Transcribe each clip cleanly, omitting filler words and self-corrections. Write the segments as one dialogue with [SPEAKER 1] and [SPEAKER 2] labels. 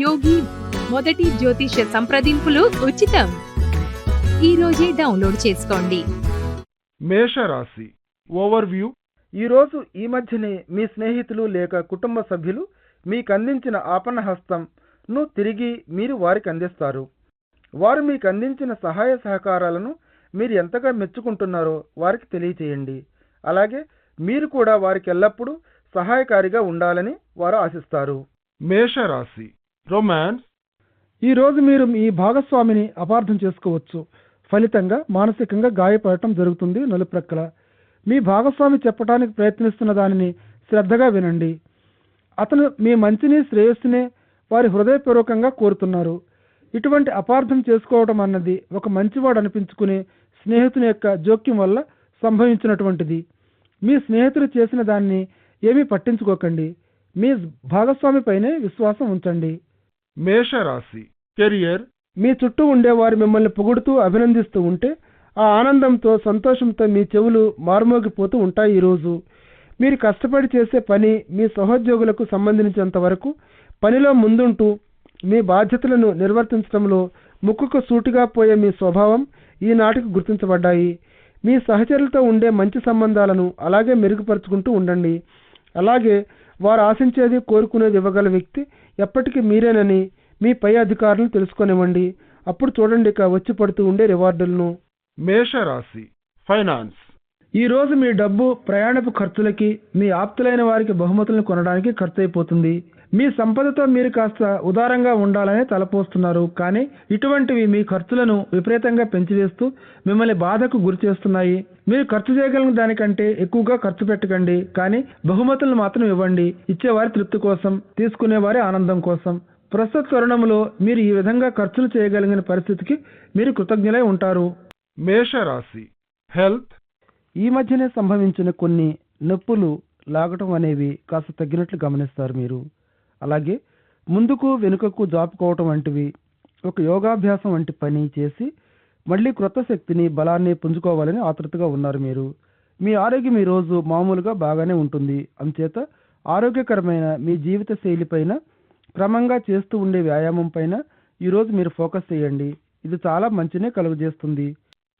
[SPEAKER 1] యోగి మొదటి జ్యోతిష సంప్రదింపులు ఉచితం. ఈ రోజే డౌన్లోడ్ చేసుకోండి.
[SPEAKER 2] మేషరాశి ఓవర్వ్యూ. ఈరోజు ఈ మధ్యనే మీ స్నేహితులు లేక కుటుంబ సభ్యులు మీకు అందించిన ఆపన్న హస్తంను తిరిగి మీరు వారికి అందిస్తారు. వారు మీకు అందించిన సహాయ సహకారాలను మీరు ఎంతగా మెచ్చుకుంటున్నారో వారికి తెలియచేయండి. అలాగే మీరు కూడా వారికి ఎల్లప్పుడూ సహాయకారిగా ఉండాలని వారు ఆశిస్తారు. మేషరాశి రొమాన్స్. ఈరోజు మీరు మీ భాగస్వామిని అపార్థం చేసుకోవచ్చు. ఫలితంగా మానసికంగా గాయపడటం జరుగుతుంది. నలుప్రక్కల మీ భాగస్వామి చెప్పడానికి ప్రయత్నిస్తున్న దానిని శ్రద్ధగా వినండి. అతను మీ మంచిని శ్రేయస్సునే వారి హృదయపూర్వకంగా కోరుతున్నారు. ఇటువంటి అపార్థం చేసుకోవడం అన్నది ఒక మంచివాడు అనిపించుకునే స్నేహితుని యొక్క జోక్యం వల్ల సంభవించినటువంటిది. మీ స్నేహితుడు చేసిన దాన్ని ఏమీ పట్టించుకోకండి. మీ భాగస్వామిపైనే విశ్వాసం ఉంచండి. మేషరాశి కెరియర్. మీ చుట్టూ ఉండేవారు మిమ్మల్ని పొగుడుతూ అభినందిస్తూ ఉంటే ఆ ఆనందంతో సంతోషంతో మీ చెవులు మారుమోగిపోతూ ఉంటాయి. ఈరోజు మీరు కష్టపడి చేసే పని మీ సహోద్యోగులకు సంబంధించినంత వరకు పనిలో ముందుంటూ మీ బాధ్యతలను నిర్వర్తించడంలో ముక్కుకు సూటిగా పోయే మీ స్వభావం ఈనాటికి గుర్తించబడ్డాయి. మీ సహచరులతో ఉండే మంచి సంబంధాలను అలాగే మెరుగుపరుచుకుంటూ ఉండండి. అలాగే వారు ఆశించేది కోరుకునేది ఇవ్వగల వ్యక్తి ఎప్పటికీ మీరేనని మీ పై అధికారులను తెలుసుకొనివ్వండి. అప్పుడు చూడండి ఇక వచ్చి పడుతూ ఉండే రివార్డులను. మేషరాశి ఫైనాన్స్. ఈరోజు మీ డబ్బు ప్రయాణపు ఖర్చులకి, మీ ఆప్తులైన వారికి బహుమతులను కొనడానికి ఖర్చు అయిపోతుంది. మీ సంపదతో మీరు కాస్త ఉదారంగా ఉండాలని తలపోస్తున్నారు. కానీ ఇటువంటివి మీ ఖర్చులను విపరీతంగా పెంచివేస్తూ మిమ్మల్ని బాధకు గురి చేస్తున్నాయి. మీరు ఖర్చు చేయగలిగిన దానికంటే ఎక్కువగా ఖర్చు పెట్టకండి. కానీ బహుమతులను మాత్రం ఇవ్వండి. ఇచ్చేవారి తృప్తి కోసం, తీసుకునేవారి ఆనందం కోసం. ప్రస్తుత తరుణంలో మీరు ఈ విధంగా ఖర్చులు చేయగలిగిన పరిస్థితికి మీరు కృతజ్ఞులై ఉంటారు. మేషరాశి హెల్త్. ఈ మధ్యనే సంభవించిన కొన్ని నొప్పులు లాగటం అనేవి కాస్త తగ్గినట్లు గమనిస్తారు మీరు. అలాగే ముందుకు వెనుకకు జాపుకోవటం వంటివి, ఒక యోగాభ్యాసం వంటి పని చేసి మళ్ళీ క్రొత్త శక్తిని బలాన్ని పుంజుకోవాలని ఆతృతగా ఉన్నారు మీరు. మీ ఆరోగ్యం ఈరోజు మామూలుగా బాగానే ఉంటుంది. అందుచేత ఆరోగ్యకరమైన మీ జీవిత శైలిపైన, క్రమంగా చేస్తూ ఉండే వ్యాయామం పైన ఈరోజు మీరు ఫోకస్ చేయండి. ఇది చాలా మంచినే కలుగజేస్తుంది.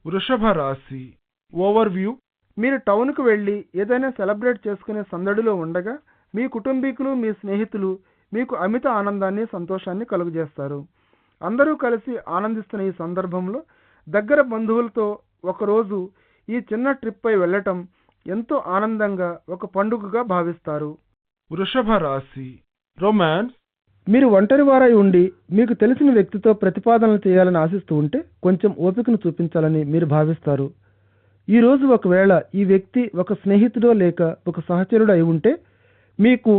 [SPEAKER 2] వృషభ రాశి ఓవర్వ్యూ. మీరు టౌన్కు వెళ్ళి ఏదైనా సెలబ్రేట్ చేసుకునే సందడిలో ఉండగా మీ కుటుంబీకులు, మీ స్నేహితులు మీకు అమిత ఆనందాన్ని, సంతోషాన్ని కలుగజేస్తారు. అందరూ కలిసి ఆనందిస్తున్న ఈ సందర్భంలో దగ్గర బంధువులతో ఒకరోజు ఈ చిన్న ట్రిప్ పై వెళ్ళటం ఎంతో ఆనందంగా ఒక పండుగగా భావిస్తారు. వృషభ రాశి రొమాన్స్. మీరు ఒంటరి వారై ఉండి మీకు తెలిసిన వ్యక్తితో ప్రతిపాదనలు చేయాలని ఆశిస్తూ ఉంటే కొంచెం ఓపికను చూపించాలని మీరు భావిస్తారు. ఈరోజు ఒకవేళ ఈ వ్యక్తి ఒక స్నేహితుడో లేక ఒక సహచరుడు అయి ఉంటే మీకు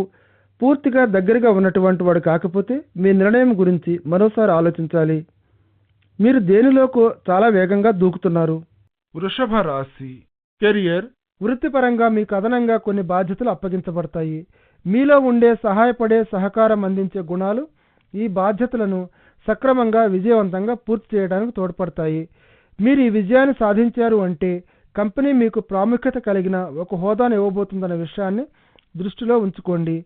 [SPEAKER 2] పూర్తిగా దగ్గరగా ఉన్నటువంటి వాడు కాకపోతే మీ నిర్ణయం గురించి మరోసారి ఆలోచించాలి. మీరు దేనిలోకో చాలా వేగంగా దూకుతున్నారు. వృషభ రాశి కెరియర్. వృత్తిపరంగా మీకు అదనంగా కొన్ని బాధ్యతలు అప్పగించబడతాయి. మీలో ఉండే సహాయపడే, సహకారం అందించే గుణాలు ఈ బాధ్యతలను సక్రమంగా, విజయవంతంగా పూర్తి చేయడానికి తోడ్పడతాయి. మీరు ఈ విజయాన్ని సాధించారు అంటే కంపెనీ మీకు ప్రాముఖ్యత కలిగిన ఒక హోదాను ఇవ్వబోతుందన్న విషయాన్ని దృష్టిలో ఉంచుకోండి.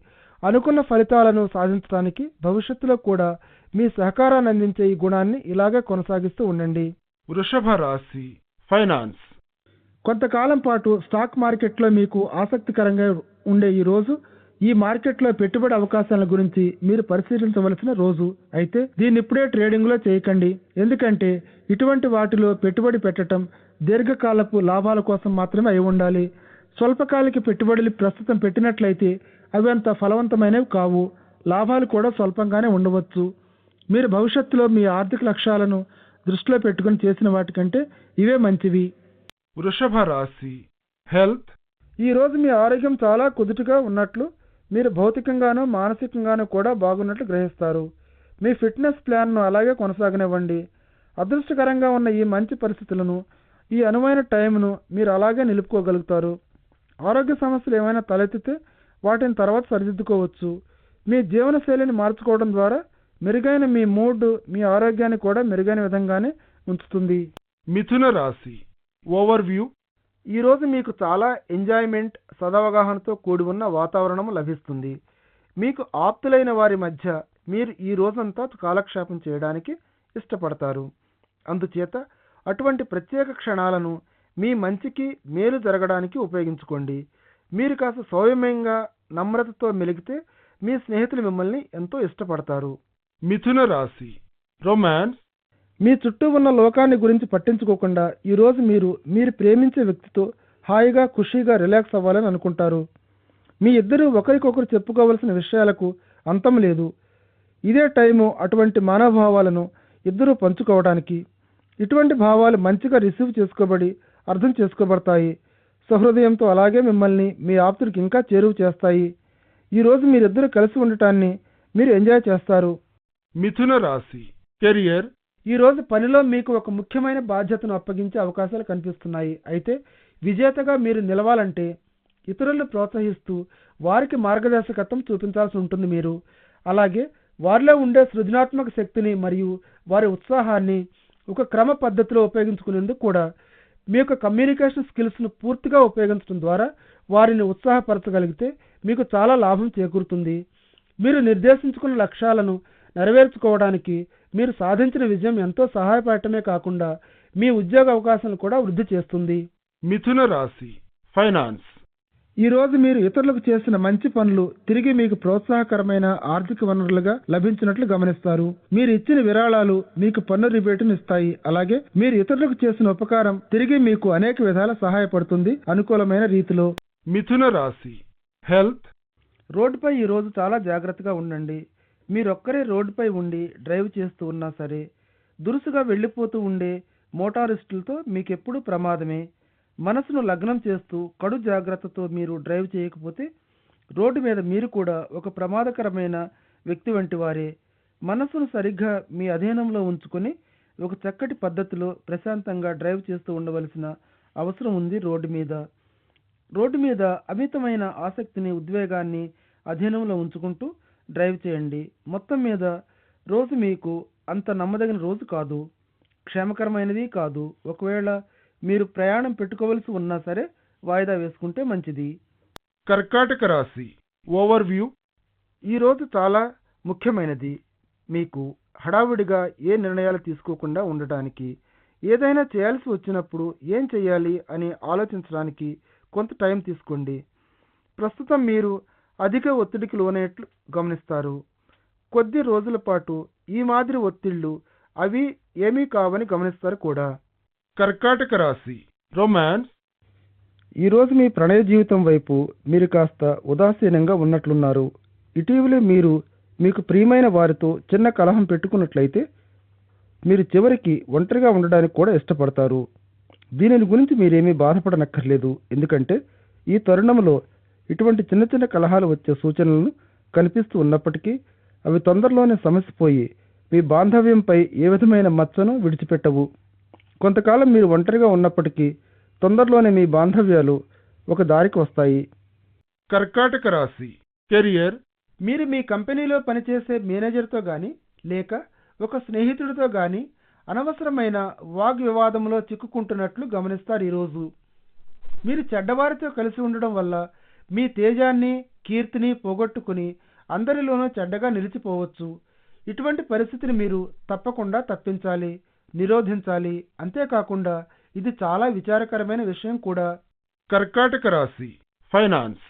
[SPEAKER 2] అనుకున్న ఫలితాలను సాధించడానికి భవిష్యత్తులో కూడా మీ సహకారాన్ని అందించే ఈ గుణాన్ని ఇలాగే కొనసాగిస్తూ ఉండండి. వృషభ రాశి ఫైనాన్స్. కొంతకాలం పాటు స్టాక్ మార్కెట్లో మీకు ఆసక్తికరంగా ఉండే ఈ రోజు ఈ మార్కెట్లో పెట్టుబడి అవకాశాల గురించి మీరు పరిశీలించవలసిన రోజు. అయితే దీన్ని ఇప్పుడే ట్రేడింగ్లో చేయకండి. ఎందుకంటే ఇటువంటి వాటిలో పెట్టుబడి పెట్టడం దీర్ఘకాలపు లాభాల కోసం మాత్రమే అయి ఉండాలి. స్వల్పకాలిక పెట్టుబడులు ప్రస్తుతం పెట్టినట్లయితే అవి అంత ఫలవంతమైనవి కావు. లాభాలు కూడా స్వల్పంగానే ఉండవచ్చు. మీరు భవిష్యత్తులో మీ ఆర్థిక లక్ష్యాలను దృష్టిలో పెట్టుకుని చేసిన వాటికంటే ఇవే మంచివి. వృషభ రాశి హెల్త్. ఈరోజు మీ ఆరోగ్యం చాలా కుదుటగా ఉన్నట్లు, మీరు భౌతికంగానూ మానసికంగానూ కూడా బాగున్నట్లు గ్రహిస్తారు. మీ ఫిట్నెస్ ప్లాన్ను అలాగే కొనసాగనివ్వండి. అదృష్టకరంగా ఉన్న ఈ మంచి పరిస్థితులను, ఈ అనువైన టైంను మీరు అలాగే నిలుపుకోగలుగుతారు. ఆరోగ్య సమస్యలు ఏమైనా తలెత్తితే వాటిని తర్వాత సరిదిద్దుకోవచ్చు. మీ జీవనశైలిని మార్చుకోవడం ద్వారా మెరుగైన మీ మూడ్ మీ ఆరోగ్యాన్ని కూడా మెరుగైన విధంగానే ఉంచుతుంది. మిథున రాశి ఓవర్వ్యూ. ఈరోజు మీకు చాలా ఎంజాయ్మెంట్, సదవగాహనతో కూడి ఉన్న వాతావరణం లభిస్తుంది. మీకు ఆప్తులైన వారి మధ్య మీరు ఈ రోజంతా కాలక్షేపం చేయడానికి ఇష్టపడతారు. అందుచేత అటువంటి ప్రత్యేక క్షణాలను మీ మంచికి, మేలు జరగడానికి ఉపయోగించుకోండి. మీరు కాస్త సౌమ్యంగా, నమ్రతతో మెలిగితే మీ స్నేహితులు మిమ్మల్ని ఎంతో ఇష్టపడతారు.
[SPEAKER 3] మిథున రాశి రొమాన్స్.
[SPEAKER 2] మీ చుట్టూ ఉన్న లోకాన్ని గురించి పట్టించుకోకుండా ఈరోజు మీరు ప్రేమించే వ్యక్తితో హాయిగా, ఖుషీగా రిలాక్స్ అవ్వాలని అనుకుంటారు. మీ ఇద్దరు ఒకరికొకరు చెప్పుకోవలసిన విషయాలకు అంతం లేదు. ఇదే టైము అటువంటి మనోభావాలను ఇద్దరూ పంచుకోవడానికి. ఇటువంటి భావాలు మంచిగా రిసీవ్ చేసుకోబడి అర్థం చేసుకోబడతాయి. సహృదయంతో అలాగే మిమ్మల్ని మీ ఆప్తుడికి ఇంకా చేరువ చేస్తాయి. ఈరోజు మీరిద్దరూ కలిసి ఉండటాన్ని మీరు ఎంజాయ్ చేస్తారు.
[SPEAKER 3] మిథున రాశి కెరియర్.
[SPEAKER 2] ఈరోజు పనిలో మీకు ఒక ముఖ్యమైన బాధ్యతను అప్పగించే అవకాశాలు కనిపిస్తున్నాయి. అయితే విజేతగా మీరు నిలవాలంటే ఇతరులను ప్రోత్సహిస్తూ వారికి మార్గదర్శకత్వం చూపించాల్సి ఉంటుంది. మీరు అలాగే వారిలో ఉండే సృజనాత్మక శక్తిని మరియు వారి ఉత్సాహాన్ని ఒక క్రమ పద్ధతిలో ఉపయోగించుకునేందుకు కూడా మీ యొక్క కమ్యూనికేషన్ స్కిల్స్ను పూర్తిగా ఉపయోగించడం ద్వారా వారిని ఉత్సాహపరచగలిగితే మీకు చాలా లాభం చేకూరుతుంది. మీరు నిర్దేశించుకున్న లక్ష్యాలను నెరవేర్చుకోవడానికి మీరు సాధించిన విజయం ఎంతో సహాయపడటమే కాకుండా మీ ఉద్యోగ అవకాశాలను కూడా వృద్ధి చేస్తుంది.
[SPEAKER 3] మిథున రాశి ఫైనాన్స్.
[SPEAKER 2] ఈరోజు మీరు ఇతరులకు చేసిన మంచి పనులు తిరిగి మీకు ప్రోత్సాహకరమైన ఆర్థిక వనరులుగా లభించినట్లు గమనిస్తారు. మీరు ఇచ్చిన విరాళాలు మీకు పన్ను రిబేటును ఇస్తాయి. అలాగే మీరు ఇతరులకు చేసిన ఉపకారం తిరిగి మీకు అనేక విధాల సహాయపడుతుంది అనుకూలమైన రీతిలో.
[SPEAKER 3] మిథున రాశి హెల్త్.
[SPEAKER 2] రోడ్డుపై ఈరోజు చాలా జాగ్రత్తగా ఉండండి. మీరొక్కరే రోడ్డుపై ఉండి డ్రైవ్ చేస్తూ ఉన్నా సరే, దురుసుగా వెళ్ళిపోతూ ఉండే మోటారిస్టులతో మీకెప్పుడూ ప్రమాదమే. మనసును లగ్నం చేస్తూ కడు జాగ్రత్తతో మీరు డ్రైవ్ చేయకపోతే రోడ్డు మీద మీరు కూడా ఒక ప్రమాదకరమైన వ్యక్తి వంటి వారే. మనసును సరిగ్గా మీ అధీనంలో ఉంచుకొని ఒక చక్కటి పద్ధతిలో ప్రశాంతంగా డ్రైవ్ చేస్తూ ఉండవలసిన అవసరం ఉంది. రోడ్డు మీద అమితమైన ఆసక్తిని, ఉద్వేగాన్ని అధీనంలో ఉంచుకుంటూ డ్రైవ్ చేయండి. మొత్తం మీద రోజు మీకు అంత నమ్మదగిన రోజు కాదు, క్షేమకరమైనది కాదు. ఒకవేళ మీరు ప్రయాణం పెట్టుకోవలసి ఉన్నా సరే వాయిదా వేసుకుంటే మంచిది.
[SPEAKER 3] కర్కాటక రాశి ఓవర్వ్యూ.
[SPEAKER 2] ఈరోజు చాలా ముఖ్యమైనది. మీకు హడావుడిగా ఏ నిర్ణయాలు తీసుకోకుండా ఉండటానికి, ఏదైనా చేయాల్సి వచ్చినప్పుడు ఏం చేయాలి అని ఆలోచించడానికి కొంత టైం తీసుకోండి. ప్రస్తుతం మీరు అధిక ఒత్తిడికి లోనైనట్లు గమనిస్తారు. కొద్ది రోజుల పాటు ఈ మాదిరి ఒత్తిళ్లు అవి ఏమీ కావని గమనిస్తారు కూడా.
[SPEAKER 3] కర్కాటక రాశి రొమాన్స్.
[SPEAKER 2] ఈరోజు మీ ప్రణయ జీవితం వైపు మీరు కాస్త ఉదాసీనంగా ఉన్నట్లున్నారు. ఇటీవలే మీరు మీకు ప్రియమైన వారితో చిన్న కలహం పెట్టుకున్నట్లయితే మీరు చివరికి ఒంటరిగా ఉండడానికి కూడా ఇష్టపడతారు. దీనిని గురించి మీరేమీ బాధపడనక్కర్లేదు. ఎందుకంటే ఈ తరుణంలో ఇటువంటి చిన్న చిన్న కలహాలు వచ్చే సూచనలను కనిపిస్తూ ఉన్నప్పటికీ అవి తొందరలోనే సమసిపోయి మీ బాంధవ్యంపై ఏ విధమైన మచ్చను విడిచిపెట్టవు. కొంతకాలం మీరు ఒంటరిగా ఉన్నప్పటికీ తొందరలోనే మీ బాంధవ్యాలు ఒక దారికి వస్తాయి.
[SPEAKER 3] కర్కాటక రాశి కెరియర్.
[SPEAKER 2] మీరు మీ కంపెనీలో పనిచేసే మేనేజర్తో కానీ లేక ఒక స్నేహితుడితో కానీ అనవసరమైన వాగ్వివాదంలో చిక్కుకుంటున్నట్లు గమనిస్తారు. ఈరోజు మీరు చెడ్డవారితో కలిసి ఉండడం వల్ల మీ తేజాన్ని, కీర్తిని పోగొట్టుకుని అందరిలోనూ చెడ్డగా నిలిచిపోవచ్చు. ఇటువంటి పరిస్థితిని మీరు తప్పకుండా తప్పించాలి, నిరోధించాలి. అంతేకాకుండా ఇది చాలా విచారకరమైన విషయం కూడా.
[SPEAKER 3] కర్కాటక రాశి ఫైనాన్స్.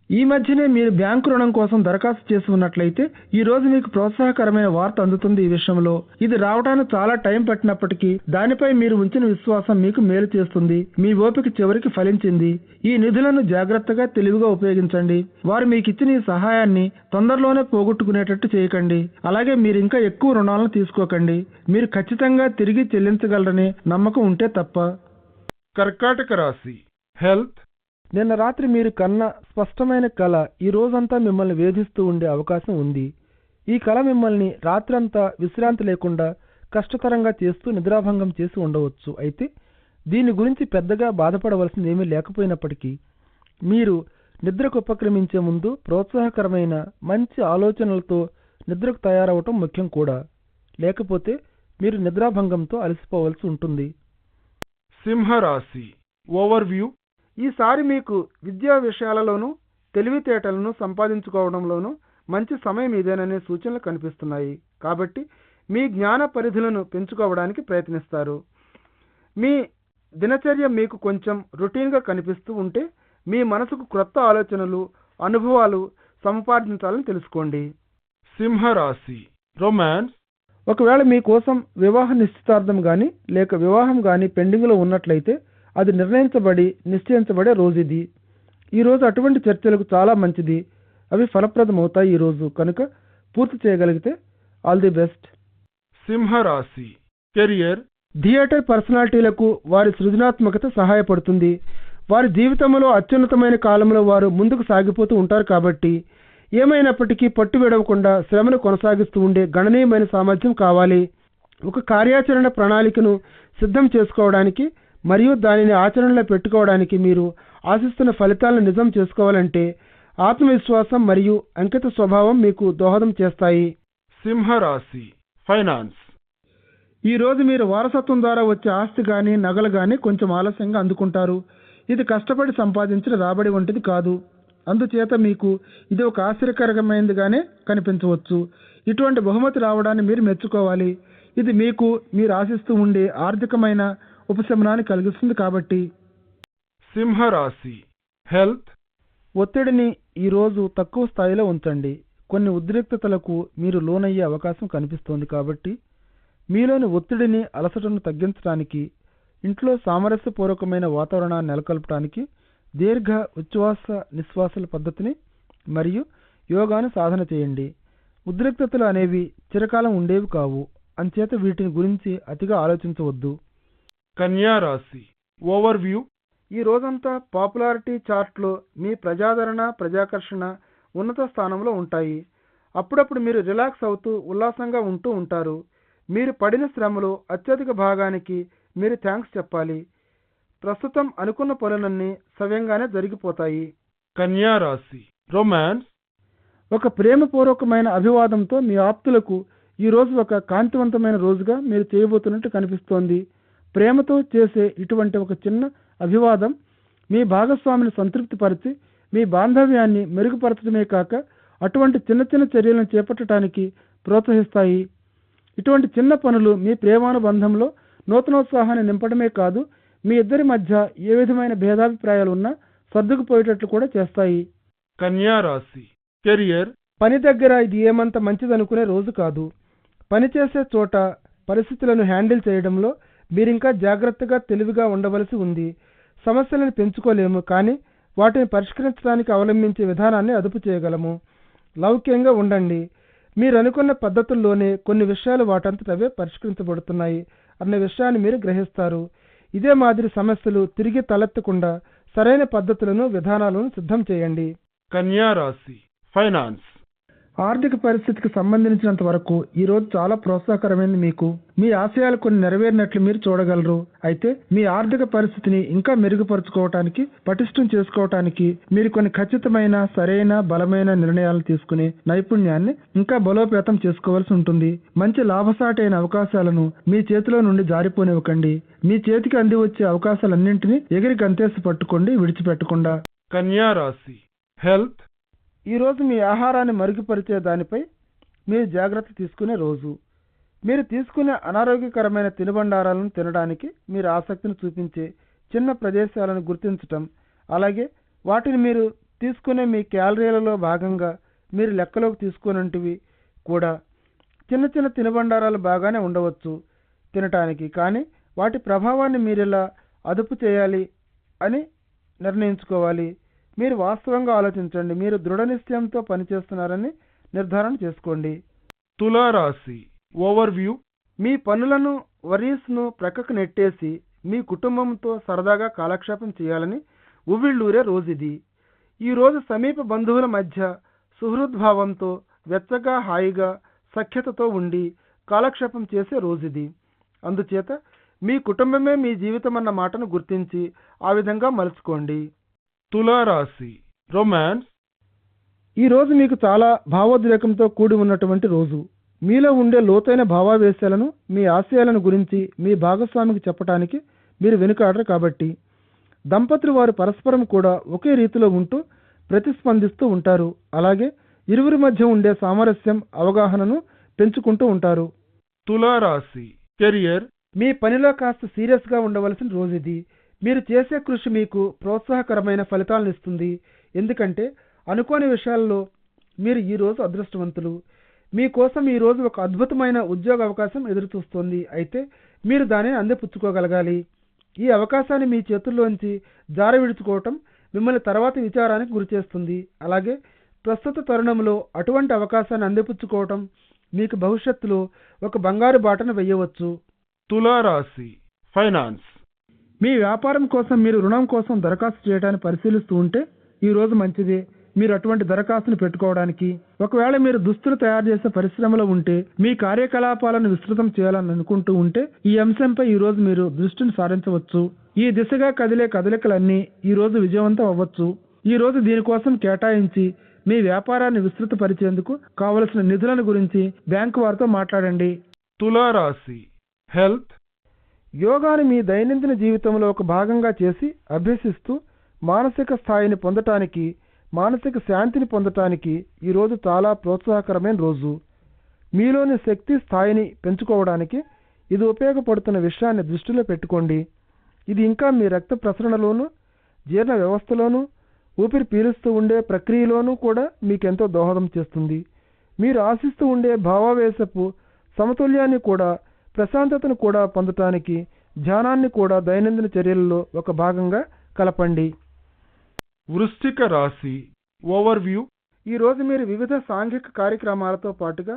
[SPEAKER 2] ఈ మధ్యనే మీరు బ్యాంకు రుణం కోసం దరఖాస్తు చేసి ఉన్నట్లయితే ఈ రోజు మీకు ప్రోత్సాహకరమైన వార్త అందుతుంది. ఈ విషయంలో ఇది రావడానికి చాలా టైం పట్టినప్పటికీ దానిపై మీరు ఉంచిన విశ్వాసం మీకు మేలు చేస్తుంది. మీ ఓపిక చివరికి ఫలించింది. ఈ నిధులను జాగ్రత్తగా, తెలివిగా ఉపయోగించండి. వారు మీకు ఇచ్చిన ఈ సహాయాన్ని తొందరలోనే పోగొట్టుకునేటట్టు చేయకండి. అలాగే మీరు ఇంకా ఎక్కువ రుణాలను తీసుకోకండి. మీరు ఖచ్చితంగా తిరిగి చెల్లించగలరనే నమ్మకం ఉంటే తప్ప.
[SPEAKER 3] కర్కాటక రాశి హెల్త్.
[SPEAKER 2] నిన్న రాత్రి మీరు కన్న స్పష్టమైన కల ఈ రోజంతా మిమ్మల్ని వేధిస్తూ ఉండే అవకాశం ఉంది. ఈ కల మిమ్మల్ని రాత్రంతా విశ్రాంతి లేకుండా కష్టతరంగా చేస్తూ నిద్రాభంగం చేసి ఉండవచ్చు. అయితే దీని గురించి పెద్దగా బాధపడవలసింది ఏమీ లేకపోయినప్పటికీ మీరు నిద్రకు ఉపక్రమించే ముందు ప్రోత్సాహకరమైన మంచి ఆలోచనలతో నిద్రకు తయారవటం ముఖ్యం కూడా. లేకపోతే మీరు నిద్రాభంగంతో అలసిపోవలసి ఉంటుంది.
[SPEAKER 3] సింహరాశి ఓవర్వ్యూ.
[SPEAKER 2] ఈసారి మీకు విద్యా విషయాలలోనూ, తెలివితేటలను సంపాదించుకోవడంలోనూ మంచి సమయం ఇదేననే సూచనలు కనిపిస్తున్నాయి. కాబట్టి మీ జ్ఞాన పరిధులను పెంచుకోవడానికి ప్రయత్నిస్తారు. మీ దినచర్య మీకు కొంచెం రొటీన్గా కనిపిస్తూ ఉంటే మీ మనసుకు క్రొత్త ఆలోచనలు, అనుభవాలు సంపాదించాలని తెలుసుకోండి.
[SPEAKER 3] సింహరాశి రొమాన్స్.
[SPEAKER 2] ఒకవేళ మీకోసం వివాహ నిశ్చితార్థం కానీ లేక వివాహం కానీ పెండింగ్లో ఉన్నట్లయితే అది నిశ్చయించబడే రోజు ఇది. ఈరోజు అటువంటి చర్చలకు చాలా మంచిది. అవి ఫలప్రదమవుతాయి ఈరోజు కనుక పూర్తి చేయగలిగితే ఆల్ ది బెస్ట్.
[SPEAKER 3] సింహరాశి కెరియర్.
[SPEAKER 2] థియేటర్ పర్సనాలిటీలకు వారి సృజనాత్మకత సహాయపడుతుంది. వారి జీవితంలో అత్యున్నతమైన కాలంలో వారు ముందుకు సాగిపోతూ ఉంటారు. కాబట్టి ఏమైనప్పటికీ పట్టు విడవకుండా శ్రమను కొనసాగిస్తూ ఉండే గణనీయమైన సామర్థ్యం కావాలి. ఒక కార్యాచరణ ప్రణాళికను సిద్ధం చేసుకోవడానికి మరియు దానిని ఆచరణలో పెట్టుకోవడానికి మీరు ఆశిస్తున్న ఫలితాలను నిజం చేసుకోవాలంటే ఆత్మవిశ్వాసం మరియు అంకిత స్వభావం మీకు దోహదం చేస్తాయి.
[SPEAKER 3] సింహరాశి ఫైనాన్స్.
[SPEAKER 2] ఈరోజు మీరు వారసత్వం ద్వారా వచ్చే ఆస్తి కానీ నగలు కానీ కొంచెం ఆలస్యంగా అందుకుంటారు. ఇది కష్టపడి సంపాదించిన రాబడి వంటిది కాదు. అందుచేత మీకు ఇది ఒక ఆశ్చర్యకరమైనదిగానే కనిపించవచ్చు. ఇటువంటి బహుమతి రావడాన్ని మీరు మెచ్చుకోవాలి. ఇది మీరు ఆశిస్తూ ఉండే ఆర్థికమైన ఉపశమనాన్ని కలిగిస్తుంది. కాబట్టి
[SPEAKER 3] సింహరాశి హెల్త్.
[SPEAKER 2] ఒత్తిడిని ఈరోజు తక్కువ స్థాయిలో ఉంచండి. కొన్ని ఉద్రిక్తతలకు మీరు లోనయ్యే అవకాశం కనిపిస్తోంది. కాబట్టి మీలోని ఒత్తిడిని, అలసటను తగ్గించడానికి, ఇంట్లో సామరస్యపూర్వకమైన వాతావరణాన్ని నెలకొల్పడానికి దీర్ఘ ఉచ్ఛ్వాస నిశ్వాసాల పద్ధతిని మరియు యోగాను సాధన చేయండి. ఉద్రిక్తతలు అనేవి చిరకాలం ఉండేవి కావు. అంచేత వీటిని గురించి అతిగా ఆలోచించవద్దు.
[SPEAKER 3] కన్యా రాశి ఓవర్వ్యూ.
[SPEAKER 2] ఈ రోజంతా పాపులారిటీ చార్ట్లో మీ ప్రజాదరణ, ప్రజాకర్షణ ఉన్నత స్థానంలో ఉంటాయి. అప్పుడప్పుడు మీరు రిలాక్స్ అవుతూ ఉల్లాసంగా ఉంటూ ఉంటారు. మీరు పడిన శ్రమలో అత్యధిక భాగానికి మీరు థ్యాంక్స్ చెప్పాలి. ప్రస్తుతం అనుకున్న పనులన్నీ సవ్యంగానే జరిగిపోతాయి.
[SPEAKER 3] కన్యా రాశి రొమాన్స్.
[SPEAKER 2] ఒక ప్రేమపూర్వకమైన అభివాదంతో మీ ఆప్తులకు ఈరోజు ఒక కాంతివంతమైన రోజుగా మీరు చేయబోతున్నట్టు కనిపిస్తోంది. ప్రేమతో చేసే ఇటువంటి ఒక చిన్న అభివాదం మీ భాగస్వామిని సంతృప్తిపరిచి మీ బాంధవ్యాన్ని మెరుగుపరచడమే కాక అటువంటి చిన్న చిన్న చర్యలను చేపట్టడానికి ప్రోత్సహిస్తాయి. ఇటువంటి చిన్న పనులు మీ ప్రేమానుబంధంలో నూతనోత్సాహాన్ని నింపడమే కాదు, మీ ఇద్దరి మధ్య ఏ విధమైన భేదాభిప్రాయాలు ఉన్నా సర్దుకుపోయేటట్లు కూడా చేస్తాయి.
[SPEAKER 3] కన్యా రాశి కెరియర్.
[SPEAKER 2] పని దగ్గర ఇది ఏమంత మంచిదనుకునే రోజు కాదు. పనిచేసే చోట పరిస్థితులను హ్యాండిల్ చేయడంలో మీరింకా జాగ్రత్తగా, తెలివిగా ఉండవలసి ఉంది. సమస్యలను పెంచుకోలేము, కానీ వాటిని పరిష్కరించడానికి అవలంబించే విధానాన్ని అదుపు చేయగలము. లౌక్యంగా ఉండండి. మీరు అనుకున్న పద్ధతుల్లోనే కొన్ని విషయాలు వాటంతటవే పరిష్కరించబడుతున్నాయి అన్న విషయాన్ని మీరు గ్రహిస్తారు. ఇదే మాదిరి సమస్యలు తిరిగి తలెత్తకుండా సరైన పద్ధతులను, విధానాలను సిద్ధం చేయండి.
[SPEAKER 3] కన్యా రాశి ఫైనాన్స్.
[SPEAKER 2] ఆర్థిక పరిస్థితికి సంబంధించినంత వరకు ఈ రోజు చాలా ప్రోత్సాహకరమైనది. మీకు మీ ఆశయాలు కొన్ని నెరవేరినట్లు మీరు చూడగలరు. అయితే మీ ఆర్థిక పరిస్థితిని ఇంకా మెరుగుపరుచుకోవటానికి, పటిష్టం చేసుకోవటానికి మీరు కొన్ని ఖచ్చితమైన, సరైన, బలమైన నిర్ణయాలు తీసుకునే నైపుణ్యాన్ని ఇంకా బలోపేతం చేసుకోవాల్సి ఉంటుంది. మంచి లాభసాటైన అవకాశాలను మీ చేతిలో నుండి జారిపోనివ్వకండి. మీ చేతికి అంది వచ్చే అవకాశాలన్నింటినీ ఎగిరి గంతేసి పట్టుకోండి, విడిచిపెట్టకుండా.
[SPEAKER 3] కన్యా రాశి హెల్త్.
[SPEAKER 2] ఈరోజు మీ ఆహారాన్ని మరుగుపరిచే దానిపై మీరు జాగ్రత్త తీసుకునే రోజు. మీరు తీసుకునే అనారోగ్యకరమైన తినుబండారాలను తినడానికి మీరు ఆసక్తిని చూపించే చిన్న ప్రదేశాలను గుర్తించటం, అలాగే వాటిని మీరు తీసుకునే మీ క్యాలరీలలో భాగంగా మీరు లెక్కలోకి తీసుకునేటివి కూడా. చిన్న చిన్న తినుబండారాలు బాగానే ఉండవచ్చు తినటానికి, కానీ వాటి ప్రభావాన్ని మీరెలా అదుపు చేయాలి అని నిర్ణయించుకోవాలి. మీరు వాస్తవంగా ఆలోచించండి. మీరు దృఢ నిశ్చయంతో పనిచేస్తున్నారని నిర్ధారణ చేసుకోండి.
[SPEAKER 3] తులారాశి ఓవర్వ్యూ.
[SPEAKER 2] మీ పనులను, వరీస్ను ప్రక్కకు నెట్టేసి మీ కుటుంబంతో సరదాగా కాలక్షేపం చేయాలని ఉవ్విళ్ళూరే రోజుది. ఈరోజు సమీప బంధువుల మధ్య సుహృద్భావంతో వెచ్చగా, హాయిగా, సఖ్యతతో ఉండి కాలక్షేపం చేసే రోజుది. అందుచేత మీ కుటుంబమే మీ జీవితం అన్న మాటను గుర్తించి ఆ విధంగా మలుచుకోండి.
[SPEAKER 3] తులారాశి రొమాన్స్.
[SPEAKER 2] ఈరోజు మీకు చాలా భావోద్రేకంతో కూడి ఉన్నటువంటి రోజు. మీలో ఉండే లోతైన భావావేశాలను, మీ ఆశయాలను గురించి మీ భాగస్వామికి చెప్పడానికి మీరు వెనుకాడరు. కాబట్టి దంపతులు వారు పరస్పరం కూడా ఒకే రీతిలో ఉంటూ ప్రతిస్పందిస్తూ ఉంటారు. అలాగే ఇరువురి మధ్య ఉండే సామరస్యం, అవగాహనను పెంచుకుంటూ ఉంటారు.
[SPEAKER 3] తులారాశి కెరియర్.
[SPEAKER 2] మీ పనిలో కాస్త సీరియస్గా ఉండవలసిన రోజు ఇది. మీరు చేసే కృషి మీకు ప్రోత్సాహకరమైన ఫలితాలను ఇస్తుంది. ఎందుకంటే అనుకోని విషయాల్లో మీరు ఈరోజు అదృష్టవంతులు. మీకోసం ఈరోజు ఒక అద్భుతమైన ఉద్యోగ అవకాశం ఎదురుచూస్తోంది. అయితే మీరు దానిని అందిపుచ్చుకోగలగాలి. ఈ అవకాశాన్ని మీ చేతుల్లోంచి జార విడుచుకోవటం మిమ్మల్ని తర్వాత విచారానికి గురిచేస్తుంది. అలాగే ప్రస్తుత తరుణంలో అటువంటి అవకాశాన్ని అందిపుచ్చుకోవటం మీకు భవిష్యత్తులో ఒక బంగారు బాటను వెయ్యవచ్చు.
[SPEAKER 3] తులారాశి ఫైనాన్స్.
[SPEAKER 2] మీ వ్యాపారం కోసం మీరు రుణం కోసం దరఖాస్తు చేయడాన్ని పరిశీలిస్తూ ఉంటే ఈ రోజు మంచిదే మీరు అటువంటి దరఖాస్తును పెట్టుకోవడానికి. ఒకవేళ మీరు దుస్తులు తయారు చేసే పరిశ్రమలో ఉంటే, మీ కార్యకలాపాలను విస్తృతం చేయాలని అనుకుంటూ ఉంటే ఈ అంశంపై ఈ రోజు మీరు దృష్టిని సారించవచ్చు. ఈ దిశగా కదిలే కదలికలన్నీ ఈ రోజు విజయవంతం అవ్వచ్చు. ఈ రోజు దీనికోసం కేటాయించి మీ వ్యాపారాన్ని విస్తృతపరిచేందుకు కావలసిన నిధులను గురించి బ్యాంకు వారితో మాట్లాడండి.
[SPEAKER 3] తులారాశి హెల్త్.
[SPEAKER 2] యోగాని మీ దైనందిన జీవితంలో ఒక భాగంగా చేసి అభ్యసిస్తూ మానసిక స్థాయిని పొందటానికి, మానసిక శాంతిని పొందటానికి ఈరోజు చాలా ప్రోత్సాహకరమైన రోజు. మీలోని శక్తి స్థాయిని పెంచుకోవడానికి ఇది ఉపయోగపడుతున్న విషయాన్ని దృష్టిలో పెట్టుకోండి. ఇది ఇంకా మీ రక్త ప్రసరణలోనూ, జీర్ణ వ్యవస్థలోనూ, ఊపిరి పీలుస్తూ ఉండే ప్రక్రియలోనూ కూడా మీకెంతో దోహదం చేస్తుంది. మీరు ఆశిస్తూ ఉండే భావావేశపు సమతుల్యాన్ని కూడా, ప్రశాంతతను కూడా పొందటానికి ధ్యానాన్ని కూడా దైనందిన చర్యలలో ఒక భాగంగా కలపండి.
[SPEAKER 3] వృశ్చిక రాశి ఓవర్వ్యూ.
[SPEAKER 2] ఈరోజు మీరు వివిధ సాంఘిక కార్యక్రమాలతో పాటుగా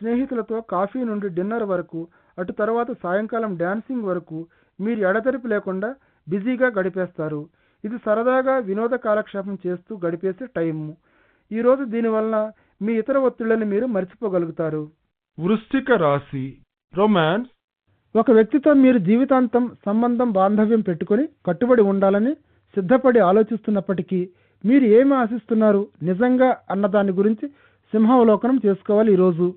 [SPEAKER 2] స్నేహితులతో కాఫీ నుండి డిన్నర్ వరకు, అటు తర్వాత సాయంకాలం డ్యాన్సింగ్ వరకు మీరు ఎడతెరిపి లేకుండా బిజీగా గడిపేస్తారు. ఇది సరదాగా వినోద కాలక్షేపం చేస్తూ గడిపేసే టైము. ఈరోజు దీనివల్ల మీ ఇతర ఒత్తిళ్లను మీరు మర్చిపోగలుగుతారు.
[SPEAKER 3] వృశ్చిక రాశి రొమాన్స్.
[SPEAKER 2] ఒక వ్యక్తితో మీరు జీవితాంతం సంబంధం, బాంధవ్యం పెట్టుకొని కట్టుబడి ఉండాలని సిద్ధపడి ఆలోచిస్తున్నప్పటికీ మీరు ఏమి ఆశిస్తున్నారు నిజంగా అన్నదాని గురించి సింహావలోకనం చేసుకోవాలి. ఈరోజు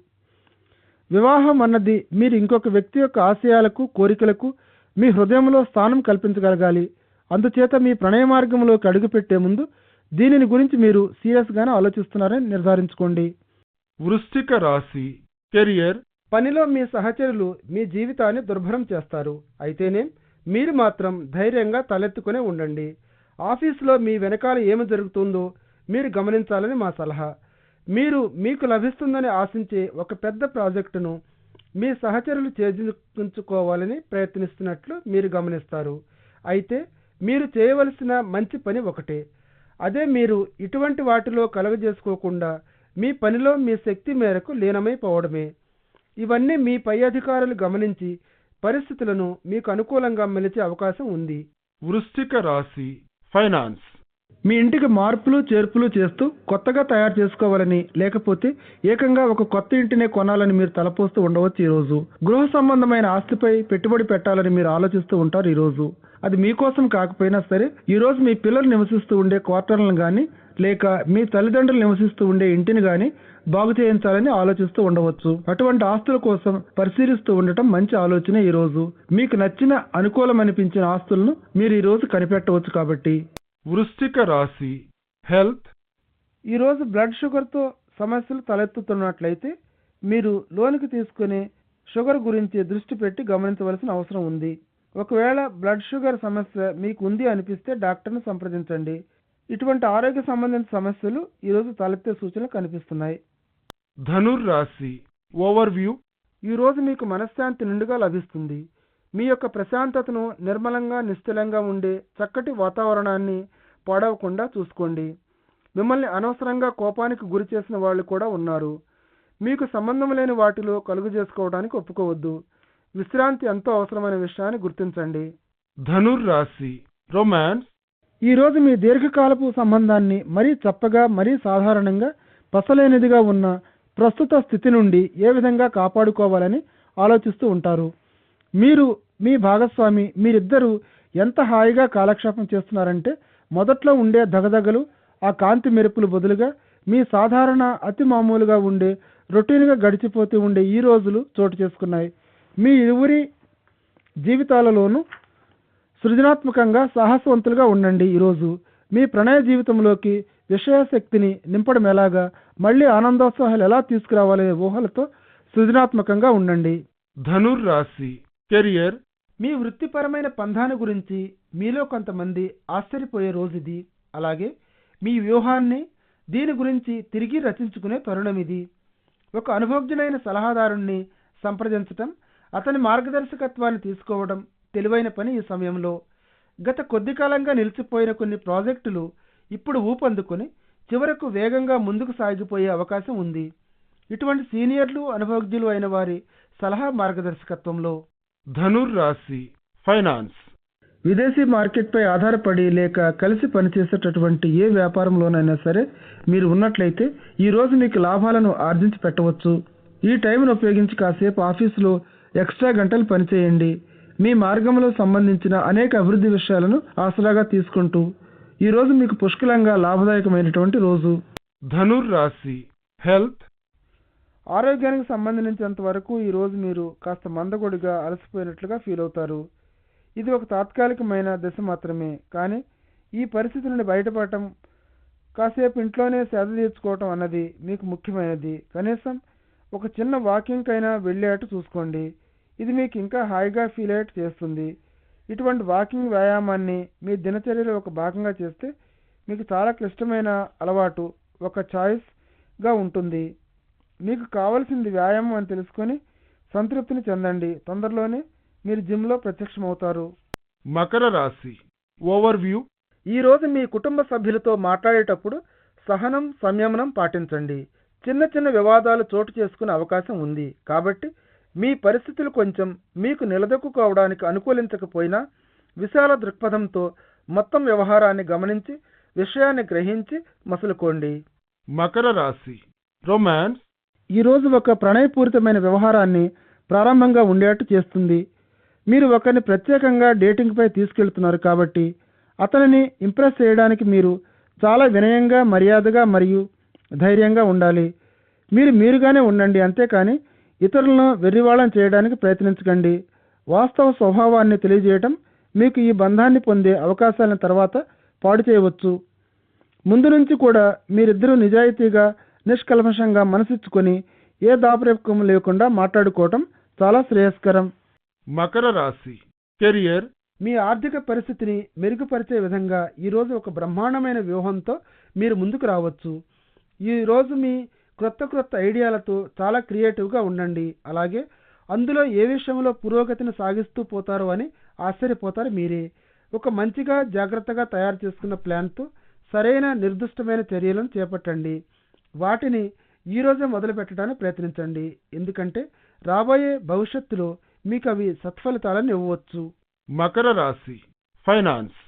[SPEAKER 2] వివాహం అన్నది మీరు ఇంకొక వ్యక్తి యొక్క ఆశయాలకు, కోరికలకు మీ హృదయంలో స్థానం కల్పించగలగాలి. అందుచేత మీ ప్రణయ మార్గంలోకి అడుగుపెట్టే ముందు దీనిని గురించి మీరు సీరియస్గానే ఆలోచిస్తున్నారని నిర్ధారించుకోండి.
[SPEAKER 3] వృశ్చిక రాశి కెరియర్.
[SPEAKER 2] పనిలో మీ సహచరులు మీ జీవితాన్ని దుర్భరం చేస్తారు. అయితేనే మీరు మాత్రం ధైర్యంగా తలెత్తుకునే ఉండండి. ఆఫీసులో మీ వెనకాల ఏమి జరుగుతుందో మీరు గమనించాలని మా సలహా. మీకు లభిస్తుందని ఆశించే ఒక పెద్ద ప్రాజెక్టును మీ సహచరులు చేజిక్కించుకోవాలని ప్రయత్నిస్తున్నట్లు మీరు గమనిస్తారు. అయితే మీరు చేయవలసిన మంచి పని ఒకటే. అదే మీరు ఇటువంటి వాటిలో కలుగజేసుకోకుండా మీ పనిలో మీ శక్తి మేరకు లీనమైపోవడమే. ఇవన్నీ మీ పై అధికారులు గమనించి పరిస్థితులను మీకు అనుకూలంగా మలిచే అవకాశం ఉంది.
[SPEAKER 3] వృశ్చిక రాశి ఫైనాన్స్.
[SPEAKER 2] మీ ఇంటికి మార్పులు చేర్పులు చేస్తూ కొత్తగా తయారు చేసుకోవాలని, లేకపోతే ఏకంగా ఒక కొత్త ఇంటినే కొనాలని మీరు తలపోస్తూ ఉండవచ్చు. ఈరోజు గృహ సంబంధమైన ఆస్తిపై పెట్టుబడి పెట్టాలని మీరు ఆలోచిస్తూ ఉంటారు. ఈరోజు అది మీకోసం కాకపోయినా సరే ఈరోజు మీ పిల్లలు నివసిస్తూ ఉండే క్వార్టర్లను కానీ, లేక మీ తల్లిదండ్రులు నివసిస్తూ ఉండే ఇంటిని కానీ బాగు చేయించాలని ఆలోచిస్తూ ఉండవచ్చు. అటువంటి ఆస్తుల కోసం పరిశీలిస్తూ ఉండటం మంచి ఆలోచన. ఈరోజు మీకు నచ్చిన, అనుకూలమనిపించిన ఆస్తులను మీరు ఈరోజు కనిపెట్టవచ్చు. కాబట్టి
[SPEAKER 3] వృశ్చిక రాశి హెల్త్.
[SPEAKER 2] ఈరోజు బ్లడ్ షుగర్తో సమస్యలు తలెత్తుతున్నట్లయితే మీరు లోనికి తీసుకునే షుగర్ గురించి దృష్టి పెట్టి గమనించవలసిన అవసరం ఉంది. ఒకవేళ బ్లడ్ షుగర్ సమస్య మీకు ఉంది అనిపిస్తే డాక్టర్ను సంప్రదించండి. ఇటువంటి ఆరోగ్య సంబంధిత సమస్యలు ఈరోజు తలెత్తే సూచనలు కనిపిస్తున్నాయి.
[SPEAKER 3] ధనుర్ రాశి ఓవర్వ్యూ.
[SPEAKER 2] ఈరోజు మీకు మనశ్శాంతి నిండుగా లభిస్తుంది. మీ యొక్క ప్రశాంతతను నిర్మలంగా, నిశ్చలంగా ఉండే చక్కటి వాతావరణాన్ని పాడవకుండా చూసుకోండి. మిమ్మల్ని అనవసరంగా కోపానికి గురి చేసిన వాళ్ళు కూడా ఉన్నారు. మీకు సంబంధం లేని వాటిలో కలుగు చేసుకోవడానికి ఒప్పుకోవద్దు. విశ్రాంతి ఎంతో అవసరమైన విషయాన్ని గుర్తించండి.
[SPEAKER 3] ధనుర్ రాశి రొమాన్స్.
[SPEAKER 2] ఈరోజు మీ దీర్ఘకాలపు సంబంధాన్ని మరీ చప్పగా, మరీ సాధారణంగా పసలేనిదిగా ఉన్న ప్రస్తుత స్థితి నుండి ఏ విధంగా కాపాడుకోవాలని ఆలోచిస్తూ ఉంటారు. మీరు, మీ భాగస్వామి, మీరిద్దరూ ఎంత హాయిగా కాలక్షేపం చేస్తున్నారంటే మొదట్లో ఉండే దగదగలు, ఆ కాంతి మెరుపులు బదులుగా మీ సాధారణ, అతి మామూలుగా ఉండే, రొటీన్గా గడిచిపోతూ ఉండే ఈ రోజులు చోటు చేసుకున్నాయి. మీ ఇరువురి జీవితాలలోనూ సృజనాత్మకంగా, సాహసవంతులుగా ఉండండి. ఈరోజు మీ ప్రణయ జీవితంలోకి విషయాశక్తిని నింపడం ఎలాగా, మళ్ళీ ఆనందోత్సాహాలు ఎలా తీసుకురావాలనే ఊహలతో సృజనాత్మకంగా ఉండండి.
[SPEAKER 3] ధనుర్ రాశి కెరియర్,
[SPEAKER 2] మీ వృత్తిపరమైన పంధాన్ని గురించి మీలో కొంతమంది ఆశ్చర్యపోయే రోజు ఇది. అలాగే మీ వ్యూహాన్ని దీని గురించి తిరిగి రచించుకునే తరుణం ఇది. ఒక అనుభవజ్ఞులైన సలహాదారుణ్ణి సంప్రదించటం, అతని మార్గదర్శకత్వాన్ని తీసుకోవడం తెలివైన పని. ఈ సమయంలో గత కొద్ది కాలంగా నిలిచిపోయిన కొన్ని ప్రాజెక్టులు ఇప్పుడు ఊపందుకొని చివరకు వేగంగా ముందుకు సాగిపోయే అవకాశం ఉంది. ఇటువంటి సీనియర్లు, అనుభవజ్ఞులు అయిన వారి సలహా మార్గదర్శకత్వంలో.
[SPEAKER 3] ధనుర్ రాశి ఫైనాన్స్,
[SPEAKER 2] విదేశీ మార్కెట్పై ఆధారపడి లేక కలిసి పనిచేసేటటువంటి ఏ వ్యాపారంలోనైనా సరే మీరు ఉన్నట్లయితే ఈరోజు మీకు లాభాలను ఆర్జించి పెట్టవచ్చు. ఈ టైంను ఉపయోగించి కాసేపు ఆఫీసులో ఎక్స్ట్రా గంటలు పనిచేయండి. మీ మార్గంలో సంబంధించిన అనేక అభివృద్ధి విషయాలను ఆసరాగా తీసుకుంటూ ఈరోజు మీకు పుష్కలంగా లాభదాయకమైనటువంటి రోజు.
[SPEAKER 3] ధనుర్ రాశి హెల్త్,
[SPEAKER 2] ఆరోగ్యానికి సంబంధించినంత వరకు ఈరోజు మీరు కాస్త మందకొడిగా అలసిపోయినట్లుగా ఫీల్ అవుతారు. ఇది ఒక తాత్కాలికమైన దశ మాత్రమే. కానీ ఈ పరిస్థితి నుండి బయటపడటం, కాసేపు ఇంట్లోనే సేద తీర్చుకోవటం అన్నది మీకు ముఖ్యమైనది. కనీసం ఒక చిన్న వాకింగ్ అయినా వెళ్ళేట్టు చూసుకోండి. ఇది మీకు ఇంకా హాయిగా ఫీల్ అయ్యేట్టు చేస్తుంది. ఇటువంటి వాకింగ్ వ్యాయామాన్ని మీ దినచర్యలో ఒక భాగంగా చేస్తే మీకు చాలా క్లిష్టమైన అలవాటు ఒక చాయిస్గా ఉంటుంది. మీకు కావలసింది వ్యాయామం అని తెలుసుకొని సంతృప్తిని చెందండి. తొందరలోనే మీరు జిమ్లో ప్రత్యక్షమవుతారు.
[SPEAKER 3] మకర రాశి ఓవర్వ్యూ,
[SPEAKER 2] ఈరోజు మీ కుటుంబ సభ్యులతో మాట్లాడేటప్పుడు సహనం, సంయమనం పాటించండి. చిన్న చిన్న వివాదాలు చోటు చేసుకునే అవకాశం ఉంది. కాబట్టి మీ పరిస్థితులు కొంచెం మీకు నిలదొక్కుకోవడానికి అనుకూలించకపోయినా విశాల దృక్పథంతో మొత్తం వ్యవహారాన్ని గమనించి విషయాన్ని గ్రహించి మసులుకోండి.
[SPEAKER 3] మకర రాశి రొమాన్స్,
[SPEAKER 2] ఈరోజు ఒక ప్రణయపూరితమైన వ్యవహారాన్ని ప్రారంభంగా ఉండేట్టు చేస్తుంది. మీరు ఒకరిని ప్రత్యేకంగా డేటింగ్పై తీసుకెళ్తున్నారు కాబట్టి అతనిని ఇంప్రెస్ చేయడానికి మీరు చాలా వినయంగా, మర్యాదగా మరియు ధైర్యంగా ఉండాలి. మీరు మీరుగానే ఉండండి, అంతేకాని ఇతరులను వెర్రివాళ్ళని చేయడానికి ప్రయత్నించకండి. వాస్తవ స్వభావాన్ని తెలియజేయటం మీకు ఈ బంధాన్ని పొందే అవకాశాలను తర్వాత పాడు చేయవచ్చు. ముందు నుంచి కూడా మీరిద్దరూ నిజాయితీగా, నిష్కల్మషంగా మనసిచ్చుకొని ఏ దాపరికం లేకుండా మాట్లాడుకోవటం చాలా శ్రేయస్కరం.
[SPEAKER 3] మకర రాశి కెరియర్,
[SPEAKER 2] మీ ఆర్థిక పరిస్థితిని మెరుగుపరిచే విధంగా ఈరోజు ఒక బ్రహ్మాండమైన వ్యూహంతో మీరు ముందుకు రావచ్చు. ఈరోజు మీ క్రొత్త ఐడియాలతో చాలా క్రియేటివ్గా ఉండండి. అలాగే అందులో ఏ విషయంలో పురోగతిని సాగిస్తూ పోతారో అని ఆశ్చర్యపోతారు మీరే. ఒక మంచిగా, జాగ్రత్తగా తయారు చేసుకున్న ప్లాన్తో సరైన నిర్దిష్టమైన చర్యలను చేపట్టండి. వాటిని ఈరోజే మొదలు పెట్టడానికి ప్రయత్నించండి. ఎందుకంటే రాబోయే భవిష్యత్తులో మీకు అవి సత్ఫలితాలను ఇవ్వవచ్చు.
[SPEAKER 3] మకర రాశి ఫైనాన్స్,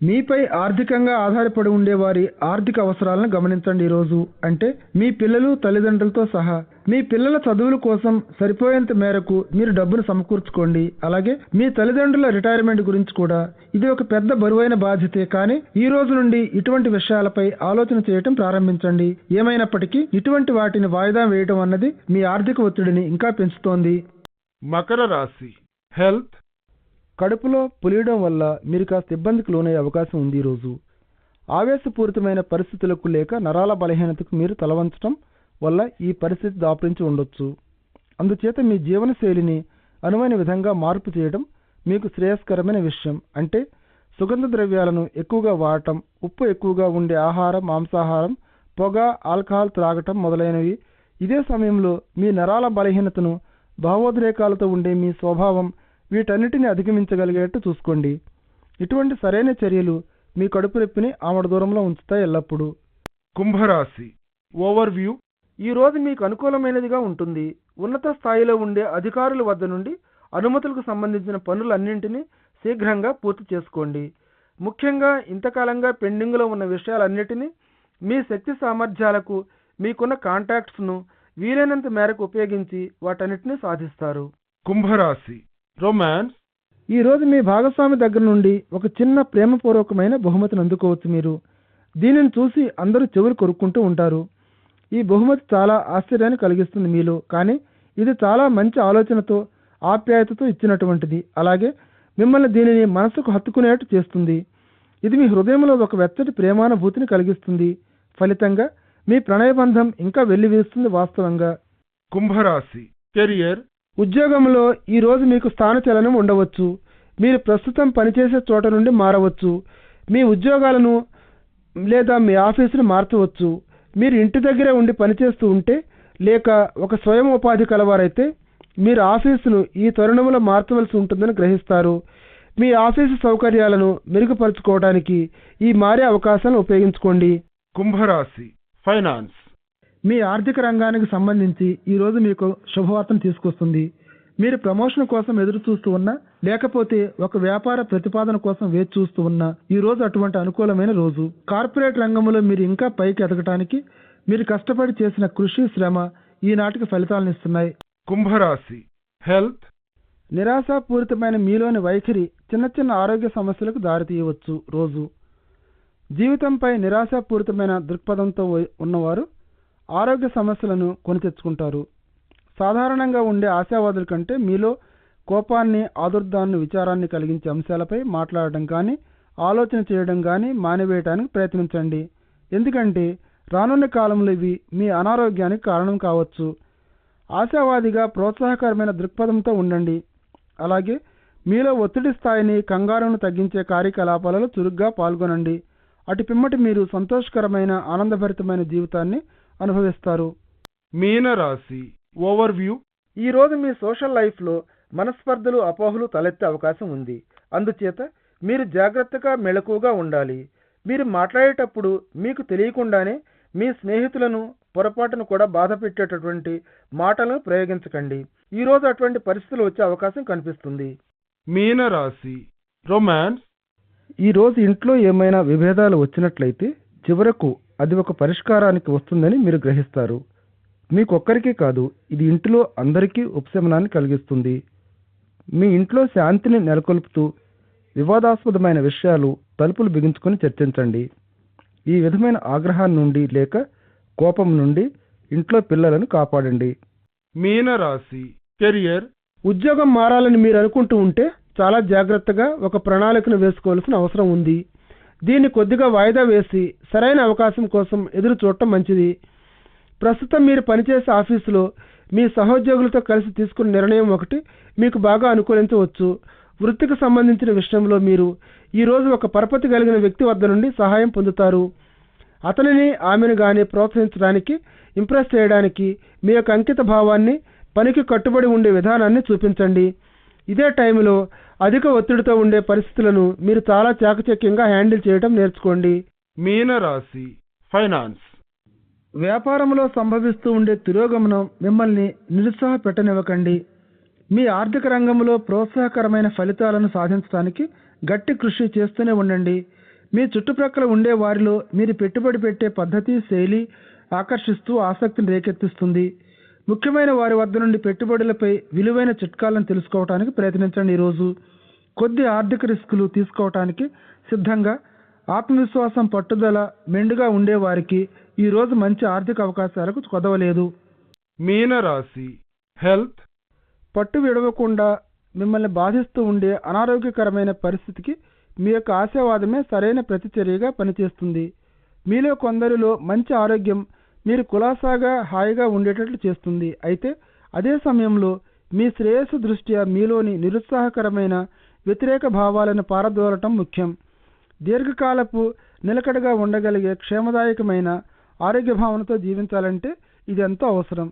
[SPEAKER 2] మీపై ఆర్థికంగా ఆధారపడి ఉండేవారి ఆర్థిక అవసరాలను గమనించండి. ఈరోజు అంటే మీ పిల్లలు, తల్లిదండ్రులతో సహా మీ పిల్లల చదువుల కోసం సరిపోయేంత మేరకు మీరు డబ్బును సమకూర్చుకోండి. అలాగే మీ తల్లిదండ్రుల రిటైర్మెంట్ గురించి కూడా ఇది ఒక పెద్ద బరువైన బాధ్యతే. కానీ ఈ రోజు నుండి ఇటువంటి విషయాలపై ఆలోచన చేయటం ప్రారంభించండి. ఏమైనప్పటికీ ఇటువంటి వాటిని వాయిదా వేయటం అన్నది మీ ఆర్థిక ఒత్తిడిని ఇంకా పెంచుతోంది.
[SPEAKER 3] మకర రాశి హెల్త్,
[SPEAKER 2] కడుపులో పులియడం వల్ల మీరు కాస్త ఇబ్బందికి లోనయ్యే అవకాశం ఉంది. ఈరోజు ఆవేశపూరితమైన పరిస్థితులకు లేక నరాల బలహీనతకు మీరు తలవంచడం వల్ల ఈ పరిస్థితి దాపురించి ఉండొచ్చు. అందుచేత మీ జీవన శైలిని అనువైన విధంగా మార్పు చేయడం మీకు శ్రేయస్కరమైన విషయం. అంటే సుగంధ ద్రవ్యాలను ఎక్కువగా వాడటం, ఉప్పు ఎక్కువగా ఉండే ఆహారం, మాంసాహారం, పొగ, ఆల్కహాల్ త్రాగటం మొదలైనవి. ఇదే సమయంలో మీ నరాల బలహీనతను, భావోద్రేకాలతో ఉండే మీ స్వభావం వీటన్నిటిని అధిగమించగలిగేట్టు చూసుకోండి. ఇటువంటి సరైన చర్యలు మీ కడుపు నొప్పిని ఆమడ దూరంలో ఉంచుతాయి ఎల్లప్పుడూ.
[SPEAKER 3] కుంభరాశి ఓవర్వ్యూ,
[SPEAKER 2] ఈ రోజు మీకు అనుకూలమైనదిగా ఉంటుంది. ఉన్నత స్థాయిలో ఉండే అధికారుల వద్ద నుండి అనుమతులకు సంబంధించిన పనులన్నింటినీ శీఘ్రంగా పూర్తి చేసుకోండి. ముఖ్యంగా ఇంతకాలంగా పెండింగ్లో ఉన్న విషయాలన్నిటినీ మీ శక్తి సామర్థ్యాలకు, మీకున్న కాంటాక్ట్స్ను వీలైనంత మేరకు ఉపయోగించి వాటన్నిటినీ సాధిస్తారు.
[SPEAKER 3] కుంభరాశి రొమాన్స్,
[SPEAKER 2] ఈ రోజు మీ భాగస్వామి దగ్గర నుండి ఒక చిన్న ప్రేమపూర్వకమైన బహుమతిని అందుకోవచ్చు. మీరు దీనిని చూసి అందరూ చెవులు కొరుక్కుంటూ ఉంటారు. ఈ బహుమతి చాలా ఆశ్చర్యాన్ని కలిగిస్తుంది మీలో. కానీ ఇది చాలా మంచి ఆలోచనతో, ఆప్యాయతతో ఇచ్చినటువంటిది. అలాగే మిమ్మల్ని దీనిని మనసుకు హత్తుకునేట్టు చేస్తుంది. ఇది మీ హృదయంలో ఒక వెచ్చటి ప్రేమానుభూతిని కలిగిస్తుంది. ఫలితంగా మీ ప్రణయబంధం ఇంకా వెల్లివిరుస్తుంది. వాస్తవంగా
[SPEAKER 3] కుంభరాశి కెరియర్,
[SPEAKER 2] ఉద్యోగంలో ఈరోజు మీకు స్థానచలనం ఉండవచ్చు. మీరు ప్రస్తుతం పనిచేసే చోట నుండి మారవచ్చు. మీ ఉద్యోగాలను లేదా మీ ఆఫీసును మార్చవచ్చు. మీరు ఇంటి దగ్గరే ఉండి పనిచేస్తూ ఉంటే లేక ఒక స్వయం ఉపాధి కలవారైతే మీరు ఆఫీసును ఈ తరుణంలో మార్చవలసి ఉంటుందని గ్రహిస్తారు. మీ ఆఫీసు సౌకర్యాలను మెరుగుపరుచుకోవడానికి ఈ మారే అవకాశాలను ఉపయోగించుకోండి.
[SPEAKER 3] కుంభరాశి ఫైనాన్స్,
[SPEAKER 2] మీ ఆర్థిక రంగానికి సంబంధించి ఈరోజు మీకు శుభవార్తను తీసుకొస్తుంది. మీరు ప్రమోషన్ కోసం ఎదురు చూస్తూ ఉన్నా లేకపోతే ఒక వ్యాపార ప్రతిపాదన కోసం వేచి చూస్తూ ఉన్నా ఈ రోజు అటువంటి అనుకూలమైన రోజు. కార్పొరేట్ రంగంలో మీరు ఇంకా పైకి ఎదగటానికి మీరు కష్టపడి చేసిన కృషి శ్రమ ఈనాటికి ఫలితాలను ఇస్తున్నాయి.
[SPEAKER 3] కుంభరాశి హెల్త్,
[SPEAKER 2] నిరాశాపూరితమైన మీలోని వైఖరి చిన్న చిన్న ఆరోగ్య సమస్యలకు దారితీయవచ్చు. రోజు జీవితంపై నిరాశాపూరితమైన దృక్పథంతో ఉన్నవారు ఆరోగ్య సమస్యలను కొని తెచ్చుకుంటారు. సాధారణంగా ఉండే ఆశావాదుల కంటే మీలో కోపాన్ని, ఆదుర్దాన్ని, విచారాన్ని కలిగించే అంశాలపై మాట్లాడడం కానీ ఆలోచన చేయడం కానీ మానివేయటానికి ప్రయత్నించండి. ఎందుకంటే రానున్న కాలంలో ఇవి మీ అనారోగ్యానికి కారణం కావచ్చు. ఆశావాదిగా ప్రోత్సాహకరమైన దృక్పథంతో ఉండండి. అలాగే మీలో ఒత్తిడి స్థాయిని, కంగారును తగ్గించే కార్యకలాపాలలో చురుగ్గా పాల్గొనండి. అటు పిమ్మటి మీరు సంతోషకరమైన, ఆనందభరితమైన జీవితాన్ని అనుభవిస్తారు.
[SPEAKER 3] మీనరాశి ఓవర్వ్యూ,
[SPEAKER 2] ఈరోజు మీ సోషల్ లైఫ్లో మనస్పర్ధలు, అపోహలు తలెత్తే అవకాశం ఉంది. అందుచేత మీరు జాగ్రత్తగా, మెలకువగా ఉండాలి. మీరు మాట్లాడేటప్పుడు మీకు తెలియకుండానే మీ స్నేహితులను పొరపాటును కూడా బాధ పెట్టేటటువంటి మాటలను ప్రయోగించకండి. ఈరోజు అటువంటి పరిస్థితులు వచ్చే అవకాశం కనిపిస్తుంది.
[SPEAKER 3] మీనరాశి రొమాన్స్,
[SPEAKER 2] ఈరోజు ఇంట్లో ఏమైనా విభేదాలు వచ్చినట్లయితే చివరకు అది ఒక పరిష్కారానికి వస్తుందని మీరు గ్రహిస్తారు. మీకొక్కరికే కాదు, ఇది ఇంటిలో అందరికీ ఉపశమనాన్ని కలిగిస్తుంది. మీ ఇంట్లో శాంతిని నెలకొల్పుతూ వివాదాస్పదమైన విషయాలు తలుపులు బిగించుకొని చర్చించండి. ఈ విధమైన ఆగ్రహాన్ని నుండి లేక కోపం నుండి ఇంట్లో పిల్లలను కాపాడండి.
[SPEAKER 3] మీనరాశి కెరియర్,
[SPEAKER 2] ఉద్యోగం మారాలని మీరు అనుకుంటూ ఉంటే చాలా జాగ్రత్తగా ఒక ప్రణాళికను వేసుకోవాల్సిన అవసరం ఉంది. దీన్ని కొద్దిగా వాయిదా వేసి సరైన అవకాశం కోసం ఎదురు చూడటం మంచిది. ప్రస్తుతం మీరు పనిచేసే ఆఫీసులో మీ సహోద్యోగులతో కలిసి తీసుకున్న నిర్ణయం ఒకటి మీకు బాగా అనుకూలించవచ్చు. వృత్తికి సంబంధించిన విషయంలో మీరు ఈరోజు ఒక పరపతి కలిగిన వ్యక్తి వద్ద నుండి సహాయం పొందుతారు. అతనిని, ఆమెను గాని ప్రోత్సహించడానికి, ఇంప్రెస్ చేయడానికి మీ యొక్క అంకిత భావాన్ని, పనికి కట్టుబడి ఉండే విధానాన్ని చూపించండి. ఇదే టైంలో అధిక ఒత్తిడితో ఉండే పరిస్థితులను మీరు చాలా చాకచక్యంగా హ్యాండిల్ చేయడం నేర్చుకోండి.
[SPEAKER 3] మీనరాశి ఫైనాన్స్,
[SPEAKER 2] వ్యాపారంలో సంభవిస్తూ ఉండే తిరోగమనం మిమ్మల్ని నిరుత్సాహపెట్టనివ్వకండి. మీ ఆర్థిక రంగంలో ప్రోత్సాహకరమైన ఫలితాలను సాధించడానికి గట్టి కృషి చేస్తూనే ఉండండి. మీ చుట్టుప్రక్కల ఉండే వారిలో మీరు పెట్టుబడి పెట్టే పద్ధతి, శైలి ఆకర్షిస్తూ ఆసక్తిని రేకెత్తిస్తుంది. ముఖ్యమైన వారి వద్ద నుండి పెట్టుబడులపై విలువైన చిట్కాలను తెలుసుకోవడానికి ప్రయత్నించండి. ఈరోజు కొద్ది ఆర్థిక రిస్కులు తీసుకోవటానికి సిద్ధంగా, ఆత్మవిశ్వాసం, పట్టుదల మెండుగా ఉండేవారికి ఈరోజు మంచి ఆర్థిక అవకాశాలకు కొదవలేదు.
[SPEAKER 3] మీనరాశి హెల్త్,
[SPEAKER 2] పట్టు విడవకుండా మిమ్మల్ని బాధిస్తూ ఉండే అనారోగ్యకరమైన పరిస్థితికి మీ యొక్క ఆశావాదమే సరైన ప్రతిచర్యగా పనిచేస్తుంది. మీలో కొందరిలో మంచి ఆరోగ్యం మీరు కులాసాగా, హాయిగా ఉండేటట్లు చేస్తుంది. అయితే అదే సమయంలో మీ శ్రేయస్సు దృష్ట్యా మీలోని నిరుత్సాహకరమైన వ్యతిరేక భావాలను పారదోలటం ముఖ్యం. దీర్ఘకాలపు నిలకడగా ఉండగలిగే క్షేమదాయకమైన ఆరోగ్య భావనతో జీవించాలంటే ఇది ఎంతో అవసరం.